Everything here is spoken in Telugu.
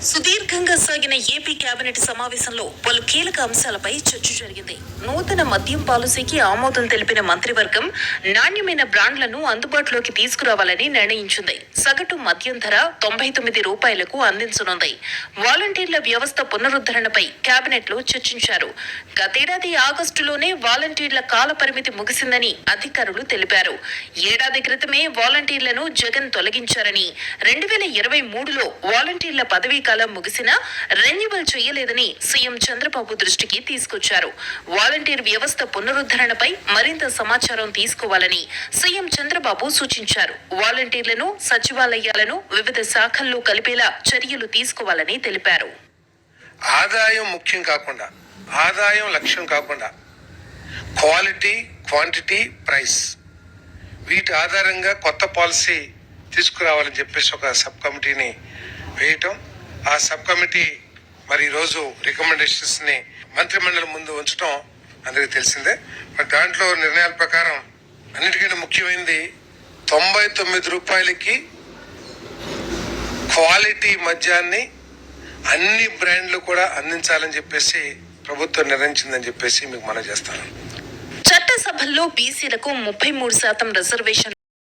సుదీర్ఘంగా సాగిన ఏపీ కేబినెట్ సమావేశంలో పలు కీలక అంశాలపై చర్చ జరిగింది. నూతన మద్యం పాలసీకి ఆమోదం తెలిపిన మంత్రివర్గం నాణ్యమైన బ్రాండ్లను అందుబాటులోకి తీసుకురావాలని నిర్ణయించింది. సగటు మద్యం ధర 99 రూపాయలకు అందించనుంది. వాలంటీర్ల వ్యవస్థ పునరుద్ధరణపై కేబినెట్ లో చర్చించారు. గతేడాది ఆగస్టులోనే వాలంటీర్ల కాల పరిమితి ముగిసిందని అధికారులు తెలిపారు. ఏడాది క్రితమే వాలంటీర్లను జగన్ తొలగించారని 2023లో వాలంటీర్ల పదవీ కాలం ముగిసినా రెన్యువల్ చేయలేదని సీఎం చంద్రబాబు దృష్టికి తీసుకొచ్చారు. వాలంటీర్ వ్యవస్థ పునరుద్ధరణపై మరింత సమాచారం తీసుకోవాలని సీఎం చంద్రబాబు సూచించారు. వాలంటీర్లను సచివాలయాలను వివిధ శాఖల్లో కలిపేలా చర్యలు తీసుకోవాలని తెలిపారు. ఆదాయం ముఖ్యం కాకుండా, ఆదాయం లక్ష్యం కాకుండా క్వాలిటీ, క్వాంటిటీ, ప్రైస్ వీటి ఆధారంగా కొత్త పాలసీ తీసుకురావాలని చెప్పేసి ఒక సబ్ కమిటీని వేయటం. ఆ సబ్ కమిటీ మరి ఈరోజు రికమెండేషన్స్ ని మంత్రిమండలి ముందు ఉంచడం అందరికీ తెలిసిందే. మరి దాంట్లో నిర్ణయాల ప్రకారం అన్నిటికంటే ముఖ్యమైనది 99 రూపాయలకి క్వాలిటీ మద్యాన్ని అన్ని బ్రాండ్లు కూడా అందించాలని చెప్పేసి ప్రభుత్వం నిర్ణయించిందని చెప్పేసి మీకు మనం చేస్తాను. చట్టసభల్లో బీసీలకు 33% రిజర్వేషన్లు